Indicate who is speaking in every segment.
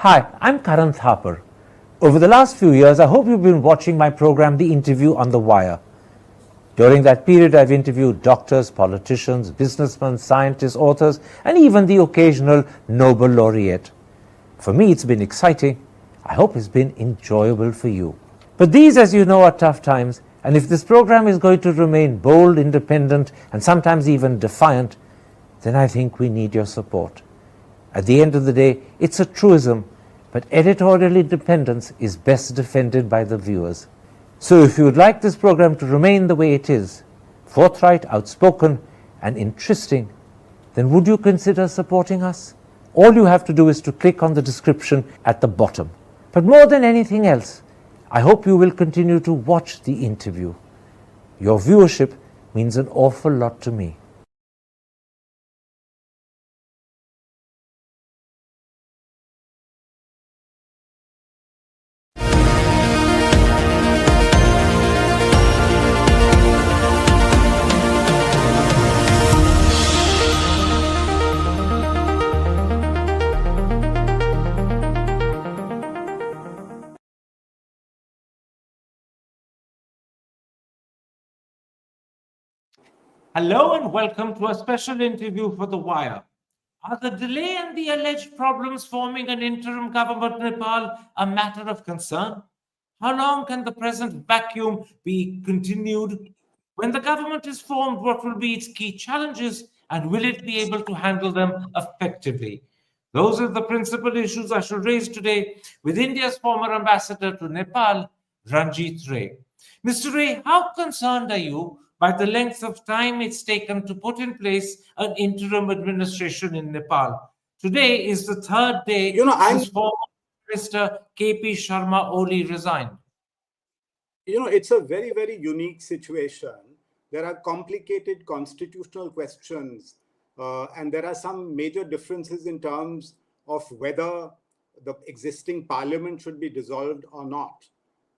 Speaker 1: Hi, I'm Karan Thapar. Over the last few years, I hope you've been watching my program, The Interview on the Wire. During that period, I've interviewed doctors, politicians, businessmen, scientists, authors, and even the occasional Nobel laureate. For me, it's been exciting. I hope it's been enjoyable for you. But these, as you know, are tough times, and if this program is going to remain bold, independent, and sometimes even defiant, then I think we need your support. At the end of the day, it's a truism, but editorial independence is best defended by the viewers. So if you would like this program to remain the way it is, forthright, outspoken, and interesting, then would you consider supporting us? All you have to do is to click on the description at the bottom. But more than anything else, I hope you will continue to watch the interview. Your viewership means an awful lot to me. Hello and welcome to a special interview for The Wire. Are the delay and the alleged problems forming an interim government in Nepal a matter of concern? How long can the present vacuum be continued? When the government is formed, what will be its key challenges and will it be able to handle them effectively? Those are the principal issues I shall raise today with India's former ambassador to Nepal, Ranjit Rae. Mr. Rae, how concerned are you by the length of time it's taken to put in place an interim administration in Nepal? Today is the third day since former Minister KP Sharma Oli resigned.
Speaker 2: It's a very, very unique situation. There are complicated constitutional questions, and there are some major differences in terms of whether the existing parliament should be dissolved or not.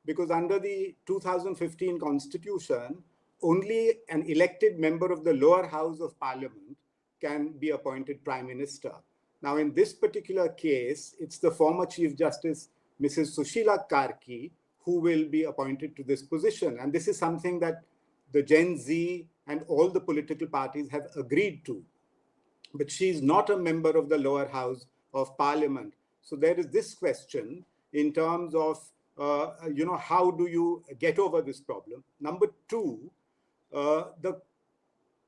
Speaker 2: Because under the 2015 constitution, only an elected member of the lower house of parliament can be appointed prime minister. Now, in this particular case, it's the former Chief Justice, Mrs. Sushila Karki, who will be appointed to this position. And this is something that the Gen Z and all the political parties have agreed to. But she's not a member of the lower house of parliament. So there is this question in terms of, how do you get over this problem? Number two, the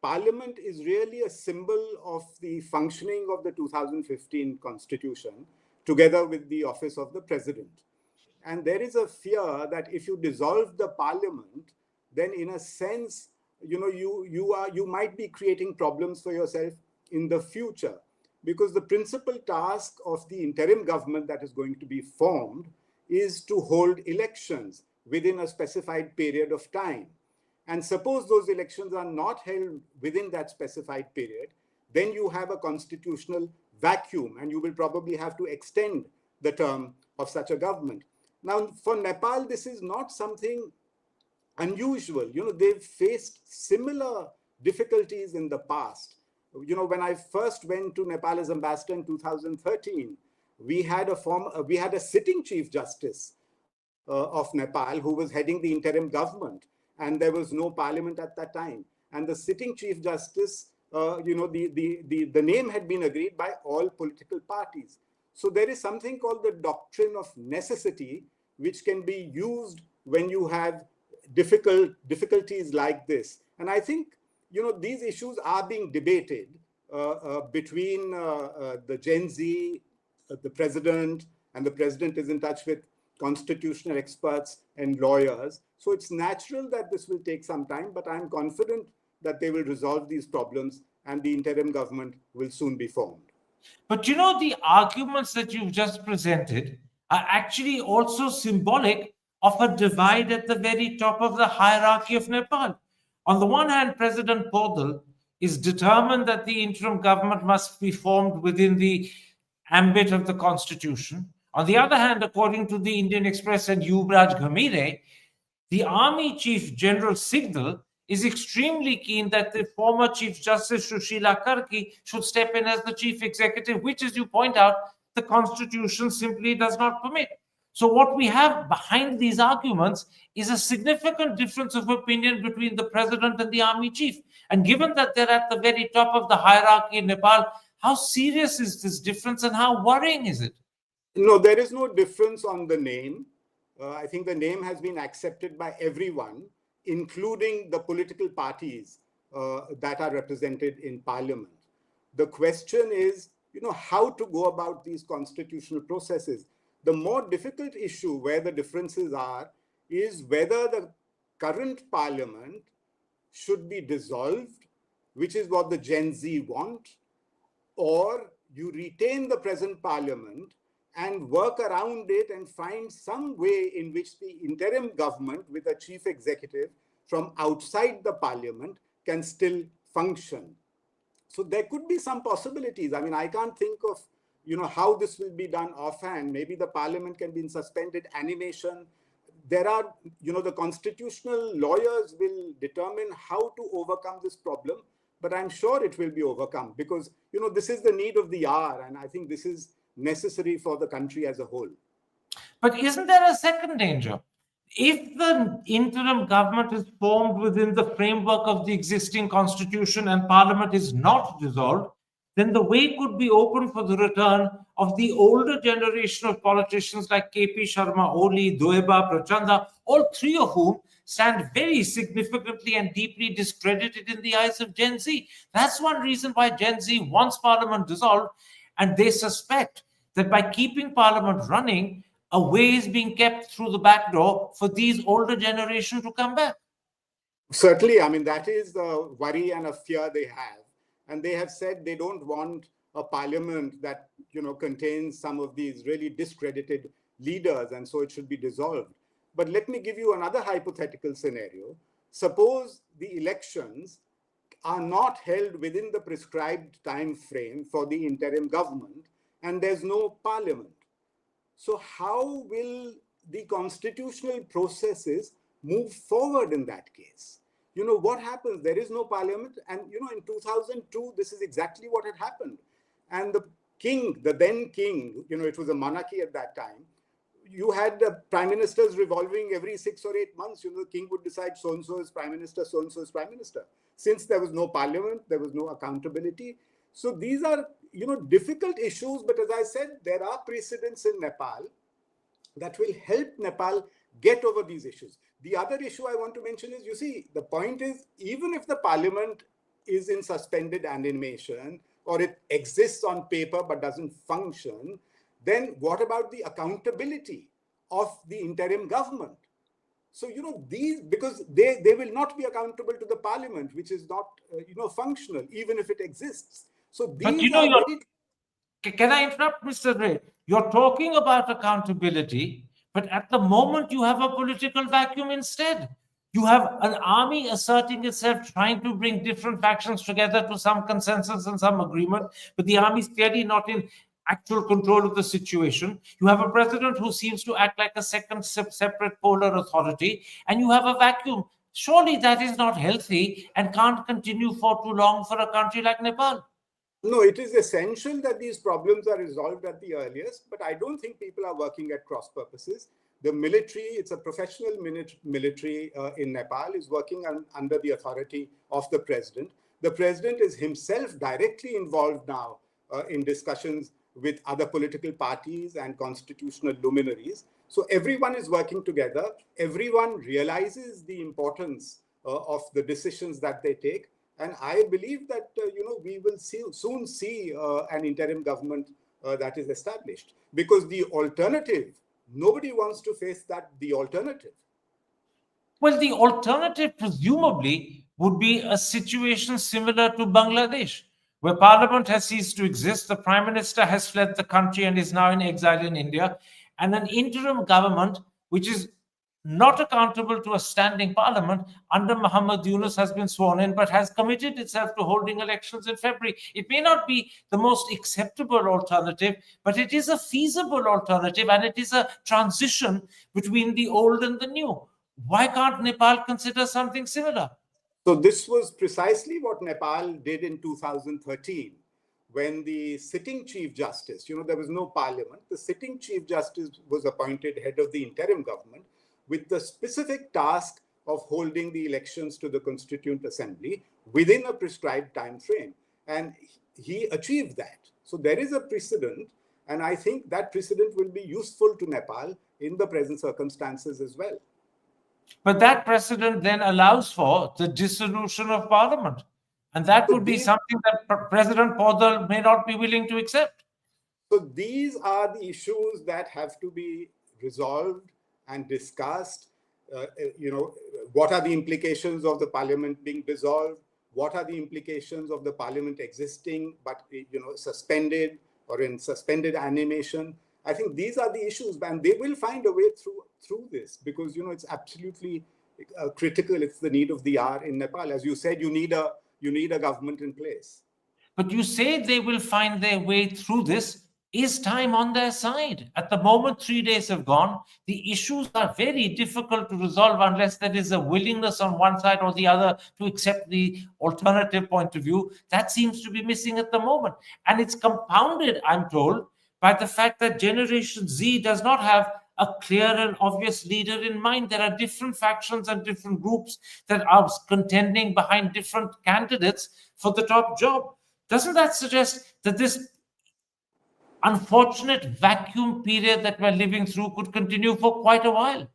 Speaker 2: parliament is really a symbol of the functioning of the 2015 constitution, together with the office of the president. And there is a fear that if you dissolve the parliament, then in a sense, you might be creating problems for yourself in the future, because the principal task of the interim government that is going to be formed is to hold elections within a specified period of time. And suppose those elections are not held within that specified period, then you have a constitutional vacuum and you will probably have to extend the term of such a government. Now, for Nepal, this is not something unusual. They've faced similar difficulties in the past. When I first went to Nepal as ambassador in 2013, we had a sitting Chief Justice of Nepal who was heading the interim government, and there was no parliament at that time. And the sitting Chief Justice, the name had been agreed by all political parties. So there is something called the doctrine of necessity, which can be used when you have difficulties like this. And I think, these issues are being debated between the Gen Z, the president, and the president is in touch with constitutional experts and lawyers. So it's natural that this will take some time, but I'm confident that they will resolve these problems and the interim government will soon be formed.
Speaker 1: But the arguments that you've just presented are actually also symbolic of a divide at the very top of the hierarchy of Nepal. On the one hand, President Podal is determined that the interim government must be formed within the ambit of the constitution. On the other hand, according to the Indian Express and Yuvraj Ghamire, the Army Chief General Signal is extremely keen that the former Chief Justice Sushila Karki should step in as the chief executive, which, as you point out, the constitution simply does not permit. So what we have behind these arguments is a significant difference of opinion between the president and the army chief. And given that they're at the very top of the hierarchy in Nepal, how serious is this difference and how worrying is it?
Speaker 2: No, there is no difference on the name. I think the name has been accepted by everyone, including the political parties that are represented in parliament. The question is, how to go about these constitutional processes. The more difficult issue where the differences are is whether the current parliament should be dissolved, which is what the Gen Z want, or you retain the present parliament and work around it and find some way in which the interim government with a chief executive from outside the parliament can still function. So there could be some possibilities. I mean, I can't think of, how this will be done offhand. Maybe the parliament can be in suspended animation. There are, the constitutional lawyers will determine how to overcome this problem, but I'm sure it will be overcome because, this is the need of the hour. And I think this is necessary for the country as a whole.
Speaker 1: But isn't there a second danger? If the interim government is formed within the framework of the existing constitution and parliament is not dissolved, then the way could be open for the return of the older generation of politicians like KP Sharma Oli, Doeba, Prachanda, all three of whom stand very significantly and deeply discredited in the eyes of Gen Z. That's one reason why Gen Z wants parliament dissolved, and they suspect that by keeping parliament running, a way is being kept through the back door for these older generation to come back.
Speaker 2: Certainly, I mean, that is the worry and a fear they have. And they have said they don't want a parliament that, contains some of these really discredited leaders, and so it should be dissolved. But let me give you another hypothetical scenario. Suppose the elections are not held within the prescribed time frame for the interim government, and there's no parliament. So how will the constitutional processes move forward in that case? What happens? There is no parliament. And, in 2002, this is exactly what had happened. And the king, the then king, it was a monarchy at that time. You had the prime ministers revolving every 6 or 8 months. The king would decide so-and-so is prime minister, so-and-so is prime minister. Since there was no parliament, there was no accountability. So these are, difficult issues. But as I said, there are precedents in Nepal that will help Nepal get over these issues. The other issue I want to mention is, the point is, even if the parliament is in suspended animation or it exists on paper but doesn't function, then what about the accountability of the interim government? So, these, because they will not be accountable to the parliament, which is not, functional, even if it exists. So these are very...
Speaker 1: Can I interrupt, Mr. Rae? You're talking about accountability, but at the moment you have a political vacuum instead. You have an army asserting itself, trying to bring different factions together to some consensus and some agreement, but the army is clearly not in actual control of the situation. You have a president who seems to act like a second separate polar authority, and you have a vacuum. Surely that is not healthy and can't continue for too long for a country like Nepal.
Speaker 2: No, it is essential that these problems are resolved at the earliest, but I don't think people are working at cross purposes. The military, it's a professional military in Nepal, is working under the authority of the president. The president is himself directly involved now in discussions with other political parties and constitutional luminaries. So everyone is working together. Everyone realizes the importance of the decisions that they take. And I believe that, we will soon see an interim government that is established. Because the alternative, nobody wants to face the alternative.
Speaker 1: Well, the alternative presumably would be a situation similar to Bangladesh, where parliament has ceased to exist, the prime minister has fled the country and is now in exile in India, and an interim government, which is not accountable to a standing parliament under Muhammad Yunus, has been sworn in, but has committed itself to holding elections in February. It may not be the most acceptable alternative, but it is a feasible alternative, and it is a transition between the old and the new. Why can't Nepal consider something similar?
Speaker 2: So this was precisely what Nepal did in 2013. when the sitting Chief Justice, there was no parliament, the sitting Chief Justice was appointed head of the interim government with the specific task of holding the elections to the Constituent Assembly within a prescribed time frame. And he achieved that. So there is a precedent, and I think that precedent will be useful to Nepal in the present circumstances as well.
Speaker 1: But that precedent then allows for the dissolution of parliament. And that would be something that President Podal may not be willing to accept.
Speaker 2: So these are the issues that have to be resolved and discussed. What are the implications of the parliament being dissolved? What are the implications of the parliament existing but suspended or in suspended animation? I think these are the issues, and they will find a way through this because it's absolutely critical. It's the need of the hour in Nepal. As you said, you need a government in place.
Speaker 1: But you say they will find their way through this. Is time on their side? At the moment, 3 days have gone. The issues are very difficult to resolve unless there is a willingness on one side or the other to accept the alternative point of view. That seems to be missing at the moment. And it's compounded, I'm told, by the fact that Generation Z does not have a clear and obvious leader in mind. There are different factions and different groups that are contending behind different candidates for the top job. Doesn't that suggest that this unfortunate vacuum period that we're living through could continue for quite a while?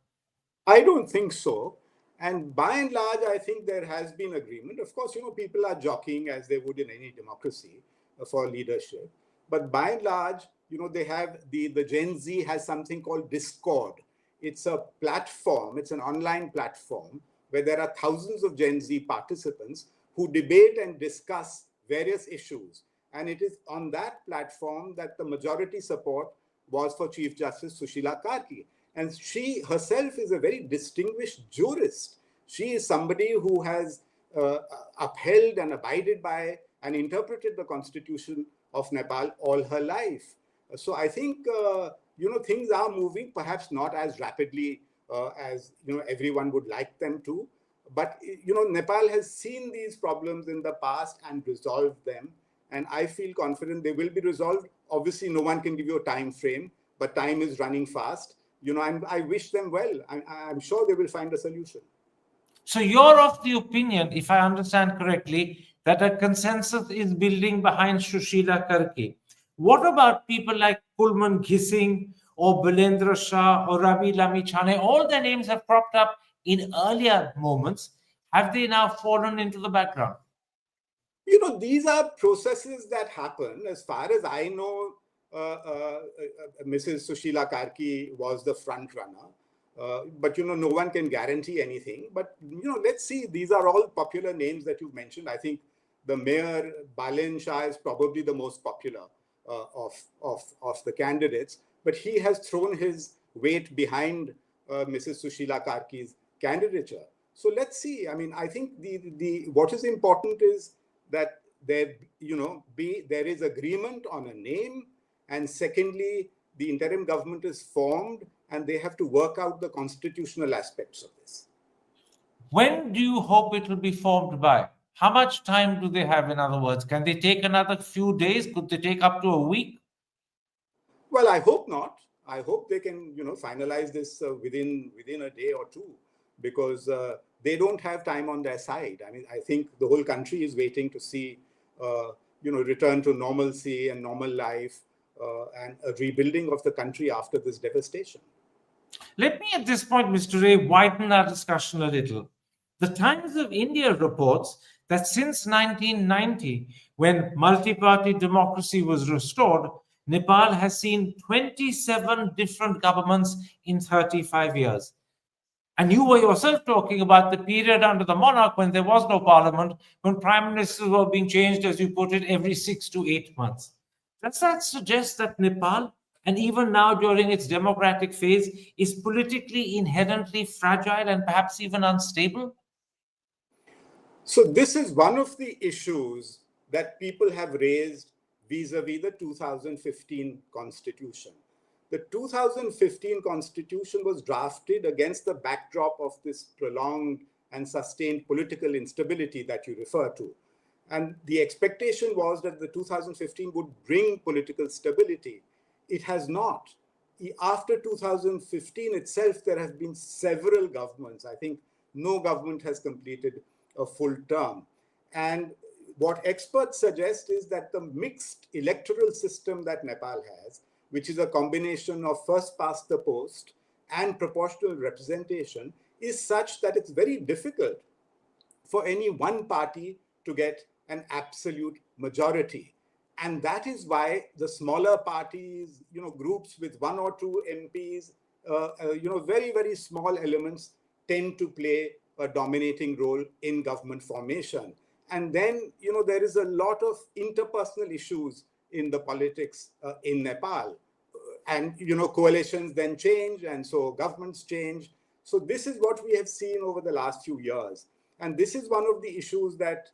Speaker 2: I don't think so. And by and large, I think there has been agreement. Of course, people are jockeying as they would in any democracy for leadership. But by and large, they have the Gen Z has something called Discord. It's a platform, it's an online platform where there are thousands of Gen Z participants who debate and discuss various issues. And it is on that platform that the majority support was for Chief Justice Sushila Karki. And she herself is a very distinguished jurist. She is somebody who has upheld and abided by and interpreted the constitution of Nepal all her life. So I think, things are moving, perhaps not as rapidly as, everyone would like them to. But, Nepal has seen these problems in the past and resolved them. And I feel confident they will be resolved. Obviously, no one can give you a time frame, but time is running fast. I wish them well. I'm sure they will find a solution.
Speaker 1: So you're of the opinion, if I understand correctly, that a consensus is building behind Sushila Karki. What about people like Pulman Ghising or Balendra Shah or Ravi Lamichhane? All their names have cropped up in earlier moments. Have they now fallen into the background?
Speaker 2: These are processes that happen. As far as I know, Mrs. Sushila Karki was the front runner. But, no one can guarantee anything. But, let's see. These are all popular names that you've mentioned. I think the mayor, Balen Shah, is probably the most popular of the candidates. But he has thrown his weight behind Mrs. Sushila Karki's candidature. So let's see. I think the what is important is that there is agreement on a name, and secondly, the interim government is formed and they have to work out the constitutional aspects of this.
Speaker 1: When do you hope it will be formed by? How much time do they have, in other words? Can they take another few days? Could they take up to a week?
Speaker 2: Well, I hope not. I hope they can, finalize this within a day or two, because they don't have time on their side. I think the whole country is waiting to see, return to normalcy and normal life and a rebuilding of the country after this devastation.
Speaker 1: Let me, at this point, Mr. Rae, widen our discussion a little. The Times of India reports that since 1990, when multi-party democracy was restored, Nepal has seen 27 different governments in 35 years. And you were yourself talking about the period under the monarch when there was no parliament, when prime ministers were being changed, as you put it, every 6 to 8 months. Does that suggest that Nepal, and even now during its democratic phase, is politically inherently fragile and perhaps even unstable?
Speaker 2: So this is one of the issues that people have raised vis-a-vis the 2015 constitution. The 2015 constitution was drafted against the backdrop of this prolonged and sustained political instability that you refer to. And the expectation was that the 2015 would bring political stability. It has not. After 2015 itself, there have been several governments. I think no government has completed a full term. And what experts suggest is that the mixed electoral system that Nepal has, which is a combination of first past the post and proportional representation, is such that it's very difficult for any one party to get an absolute majority. And that is why the smaller parties, groups with one or two MPs, very, very small elements tend to play a dominating role in government formation. And then, there is a lot of interpersonal issues in the politics in Nepal. And, coalitions then change, and so governments change. So this is what we have seen over the last few years. And this is one of the issues that,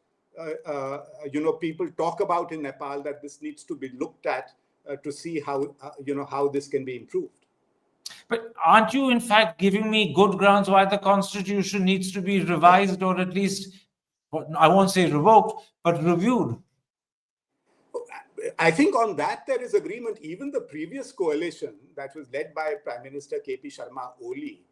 Speaker 2: people talk about in Nepal, that this needs to be looked at to see how this can be improved.
Speaker 3: But aren't you, in fact, giving me good grounds why the constitution needs to be revised, or at least, I won't say revoked, but reviewed?
Speaker 2: I think on that there is agreement. Even the previous coalition that was led by Prime Minister KP Sharma Oli,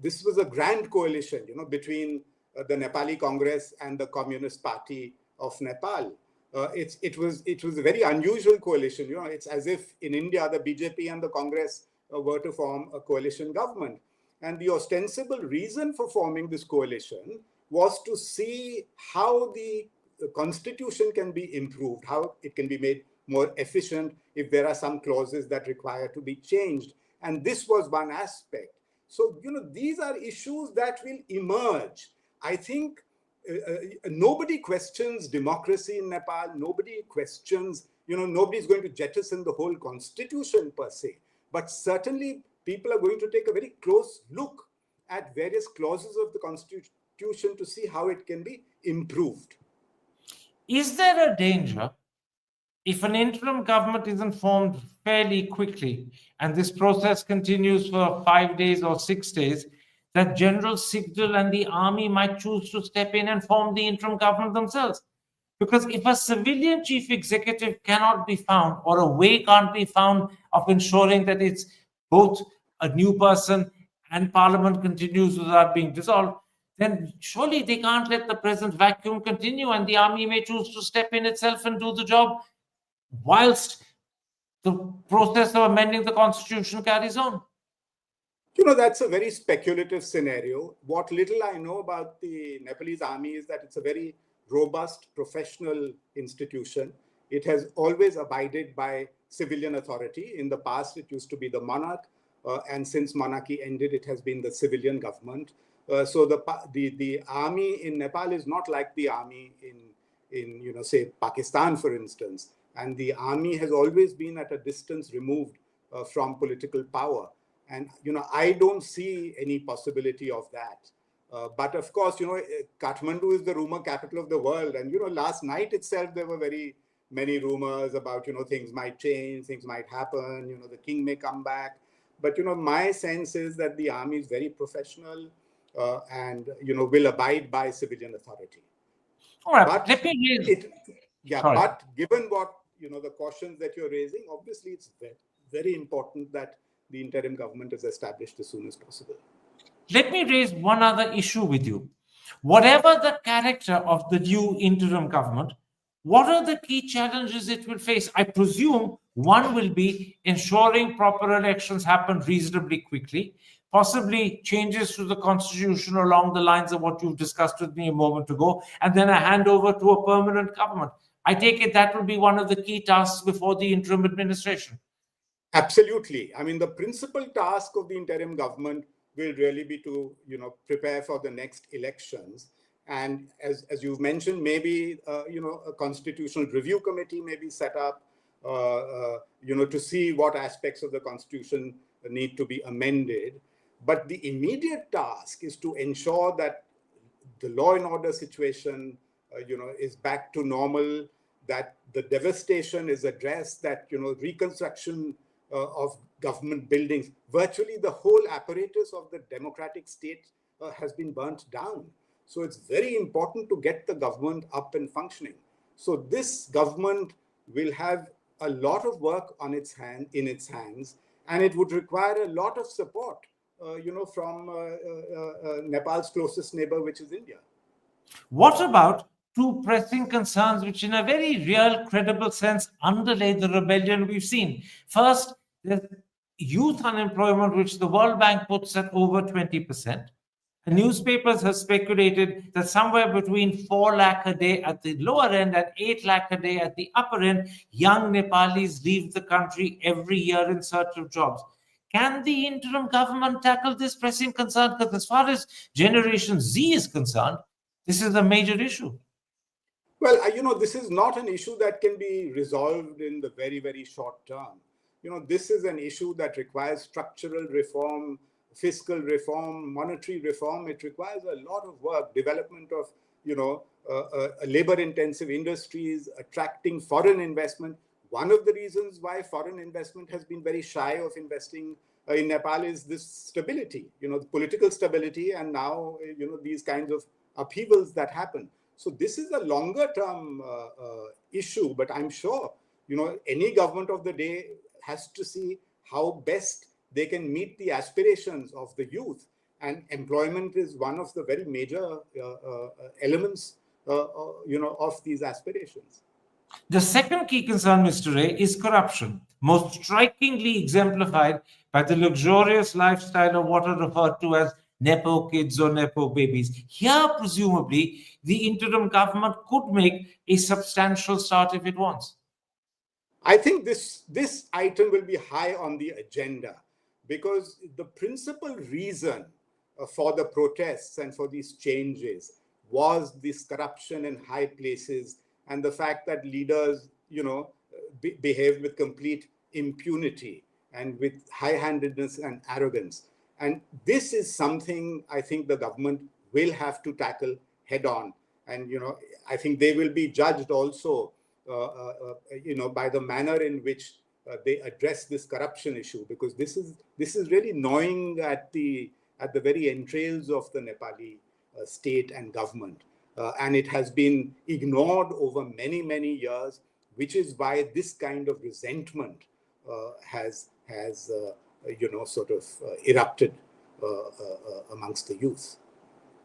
Speaker 2: this was a grand coalition, between the Nepali Congress and the Communist Party of Nepal. It was a very unusual coalition. It's as if in India the BJP and the Congress were to form a coalition government. And the ostensible reason for forming this coalition was to see how the constitution can be improved, how it can be made more efficient if there are some clauses that require to be changed. And this was one aspect. So, these are issues that will emerge. I think nobody questions democracy in Nepal. Nobody questions, nobody's going to jettison the whole constitution per se. But certainly people are going to take a very close look at various clauses of the constitution to see how it can be improved.
Speaker 3: Is there a danger if an interim government isn't formed fairly quickly and this process continues for 5 days or 6 days, that General Sigdal and the army might choose to step in and form the interim government themselves? Because if a civilian chief executive cannot be found, or a way can't be found of ensuring that it's both a new person and parliament continues without being dissolved, then surely they can't let the present vacuum continue, and the army may choose to step in itself and do the job whilst the process of amending the constitution carries on.
Speaker 2: That's a very speculative scenario. What little I know about the Nepalese army is that it's a very robust, professional institution. It has always abided by civilian authority. In the past, it used to be the monarch, and since monarchy ended, it has been the civilian government. So the army in Nepal is not like the army in say Pakistan, for instance. And the army has always been at a distance removed from political power. And I don't see any possibility of that. But of course, Kathmandu is the rumor capital of the world. And last night itself there were very many rumors about things might change, things might happen. The king may come back. But my sense is that the army is very professional and will abide by civilian authority.
Speaker 3: All right.
Speaker 2: But
Speaker 3: let me
Speaker 2: but given what the cautions that you're raising, obviously it's very important that the interim government is established as soon as possible.
Speaker 3: Let me raise one other issue with you. Whatever the character of the new interim government, what are the key challenges it will face? I presume one will be ensuring proper elections happen reasonably quickly, possibly changes to the constitution along the lines of what you've discussed with me a moment ago, and then a handover to a permanent government. I take it that will be one of the key tasks before the interim administration.
Speaker 2: Absolutely. I mean, the principal task of the interim government will really be to, prepare for the next elections. And as you've mentioned, maybe, a constitutional review committee may be set up, to see what aspects of the constitution need to be amended. But the immediate task is to ensure that the law and order situation, is back to normal, that the devastation is addressed, that, reconstruction of government buildings, virtually the whole apparatus of the democratic state has been burnt down. So it's very important to get the government up and functioning. So this government will have a lot of work on in its hands, and it would require a lot of support, from Nepal's closest neighbor, which is India.
Speaker 3: What about two pressing concerns which, in a very real, credible sense, underlay the rebellion we've seen? First, there's youth unemployment, which the World Bank puts at over 20%. And newspapers have speculated that somewhere between 4 lakh a day at the lower end and 8 lakh a day at the upper end, young Nepalis leave the country every year in search of jobs. Can the interim government tackle this pressing concern? Because as far as Generation Z is concerned, this is a major issue.
Speaker 2: Well, this is not an issue that can be resolved in the very, very short term. This is an issue that requires structural reform, fiscal reform, monetary reform. It requires a lot of work, development of, labor-intensive industries, attracting foreign investment. One of the reasons why foreign investment has been very shy of investing in Nepal is this stability, the political stability, and now, these kinds of upheavals that happen. So this is a longer term issue, but I'm sure, any government of the day has to see how best they can meet the aspirations of the youth. And employment is one of the very major elements, of these aspirations.
Speaker 3: The second key concern, Mr. Ray, is corruption, most strikingly exemplified by the luxurious lifestyle of what are referred to as Nepo kids or Nepo babies. Here, presumably, the interim government could make a substantial start if it wants.
Speaker 2: I think this item will be high on the agenda, because the principal reason for the protests and for these changes was this corruption in high places and the fact that leaders, behaved with complete impunity and with high-handedness and arrogance. And this is something I think the government will have to tackle head on. And, I think they will be judged also, by the manner in which they address this corruption issue, because this is really gnawing at the very entrails of the Nepali state and government. And it has been ignored over many, many years, which is why this kind of resentment has erupted amongst the youth.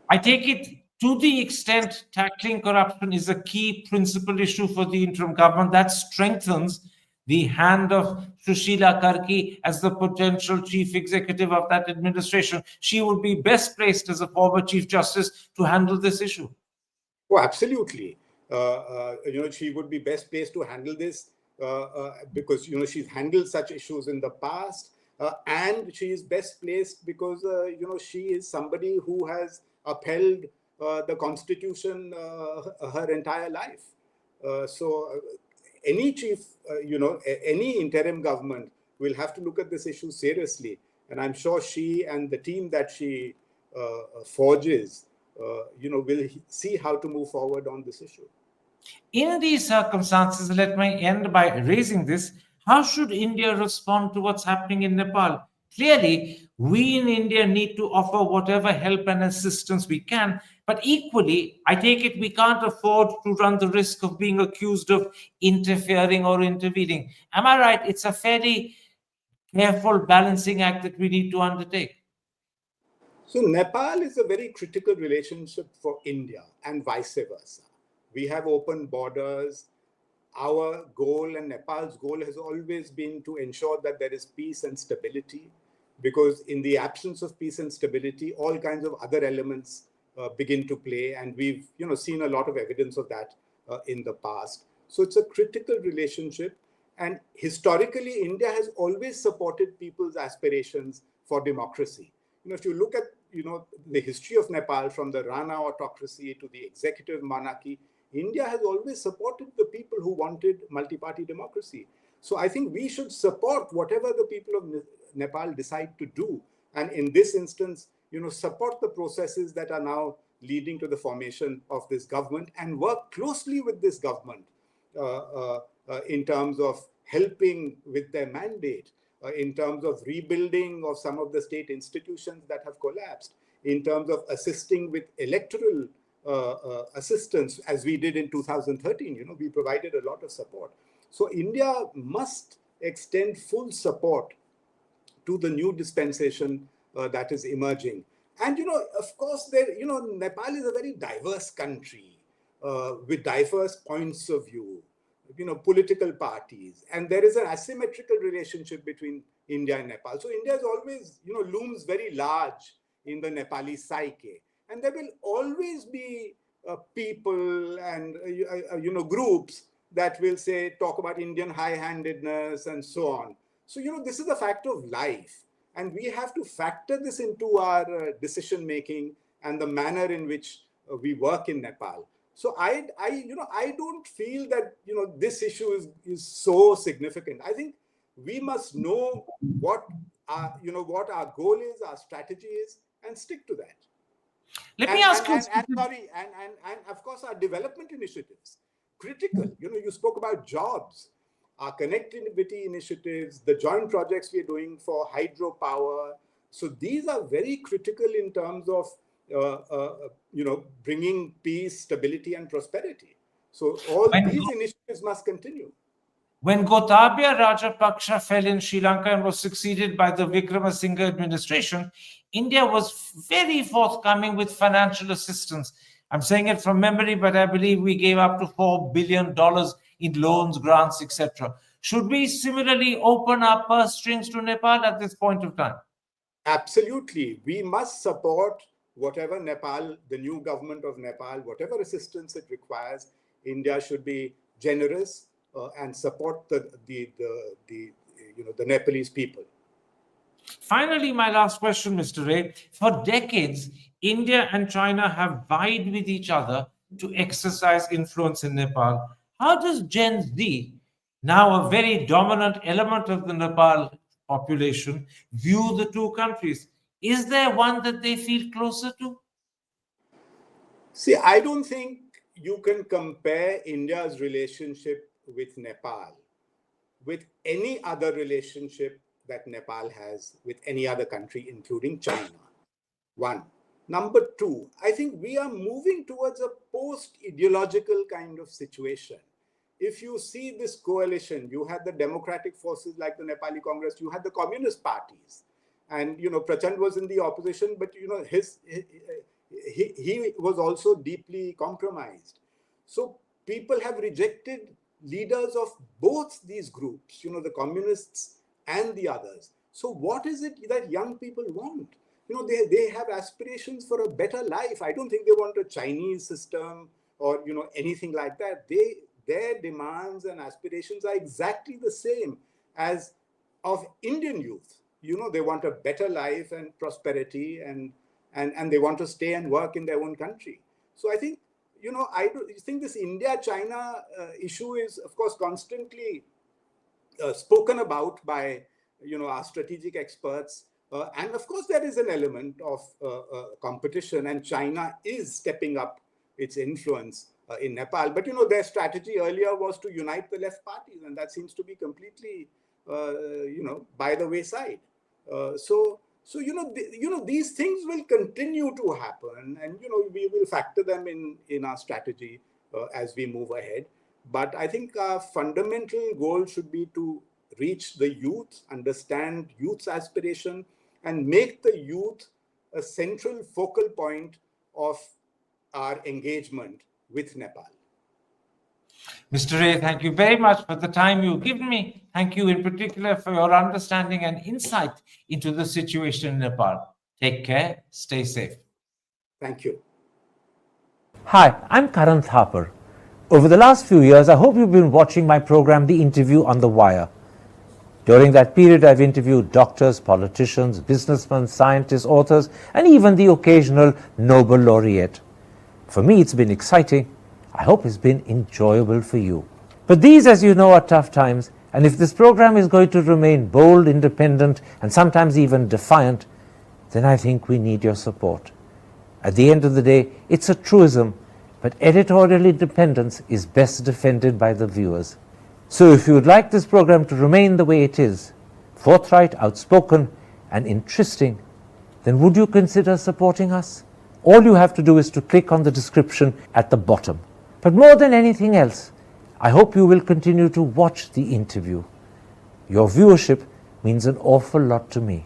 Speaker 3: I take it, to the extent tackling corruption is a key principal issue for the interim government, that strengthens the hand of Sushila Karki as the potential chief executive of that administration. She would be best placed as a former chief justice to handle this issue.
Speaker 2: Oh, absolutely. She would be best placed to handle this because, she's handled such issues in the past. And she is best placed because, she is somebody who has upheld the Constitution her entire life. So any chief, any interim government will have to look at this issue seriously. And I'm sure she and the team that she forges, will see how to move forward on this issue.
Speaker 3: In these circumstances, let me end by raising this. How should India respond to what's happening in Nepal? Clearly, we in India need to offer whatever help and assistance we can. But equally, I take it we can't afford to run the risk of being accused of interfering or intervening. Am I right? It's a fairly careful balancing act that we need to undertake.
Speaker 2: So Nepal is a very critical relationship for India and vice versa. We have open borders. Our goal and Nepal's goal has always been to ensure that there is peace and stability, because in the absence of peace and stability, all kinds of other elements begin to play. And we've seen a lot of evidence of that in the past. So it's a critical relationship. And historically, India has always supported people's aspirations for democracy. If you look at the history of Nepal, from the Rana autocracy to the executive monarchy, India has always supported the people who wanted multi-party democracy. So I think we should support whatever the people of Nepal decide to do. And in this instance, support the processes that are now leading to the formation of this government, and work closely with this government in terms of helping with their mandate, in terms of rebuilding of some of the state institutions that have collapsed, in terms of assisting with electoral assistance, as we did in 2013. We provided a lot of support. So India must extend full support to the new dispensation that is emerging. And, of course, Nepal is a very diverse country with diverse points of view, political parties. And there is an asymmetrical relationship between India and Nepal. So India is always, looms very large in the Nepali psyche. And there will always be people and, groups that will talk about Indian high-handedness and so on. So, this is a fact of life. And we have to factor this into our decision-making and the manner in which we work in Nepal. So I don't feel that, this issue is so significant. I think we must know what our goal is, our strategy is, and stick to that.
Speaker 3: Let me ask you.
Speaker 2: And of course, our development initiatives, critical. You spoke about jobs, our connectivity initiatives, the joint projects we're doing for hydropower. So these are very critical in terms of, bringing peace, stability, and prosperity. So all these initiatives must continue.
Speaker 3: When Gotabaya Rajapaksa fell in Sri Lanka and was succeeded by the Vikramasinghe administration, India was very forthcoming with financial assistance. I'm saying it from memory, but I believe we gave up to $4 billion in loans, grants, etc. Should we similarly open our purse strings to Nepal at this point of time?
Speaker 2: Absolutely. We must support whatever the new government of Nepal, whatever assistance it requires. India should be generous and support the Nepalese people.
Speaker 3: Finally, my last question, Mr. Rae. For decades, India and China have vied with each other to exercise influence in Nepal. How does Gen Z, now a very dominant element of the Nepal population, view the two countries? Is there one that they feel closer to?
Speaker 2: See, I don't think you can compare India's relationship with Nepal with any other relationship that Nepal has with any other country, including China. One. Number two, I think we are moving towards a post-ideological kind of situation. If you see this coalition, you had the democratic forces like the Nepali Congress, you had the communist parties. And, Prachand was in the opposition, but, he was also deeply compromised. So people have rejected leaders of both these groups, the communists and the others. So what is it that young people want? They have aspirations for a better life. I don't think they want a Chinese system or, anything like that. Their demands and aspirations are exactly the same as of Indian youth. They want a better life and prosperity and they want to stay and work in their own country. So I think, I think this India-China issue is, of course, constantly spoken about by, our strategic experts. And of course, there is an element of competition, and China is stepping up its influence in Nepal. But, their strategy earlier was to unite the left parties, and that seems to be completely, by the wayside. So these things will continue to happen, and, we will factor them in our strategy as we move ahead. But I think our fundamental goal should be to reach the youth, understand youth's aspiration, and make the youth a central focal point of our engagement with Nepal.
Speaker 3: Mr. Rae, thank you very much for the time you've given me. Thank you in particular for your understanding and insight into the situation in Nepal. Take care. Stay safe.
Speaker 2: Thank you.
Speaker 1: Hi, I'm Karan Thapar. Over the last few years, I hope you've been watching my program, The Interview on the Wire. During that period, I've interviewed doctors, politicians, businessmen, scientists, authors, and even the occasional Nobel laureate. For me, it's been exciting. I hope it's been enjoyable for you. But these, as you know, are tough times, and if this program is going to remain bold, independent, and sometimes even defiant, then I think we need your support. At the end of the day, it's a truism, but editorial independence is best defended by the viewers. So if you would like this program to remain the way it is, forthright, outspoken, and interesting, then would you consider supporting us? all you have to do is to click on the description at the bottom. But more than anything else, I hope you will continue to watch the interview. Your viewership means an awful lot to me.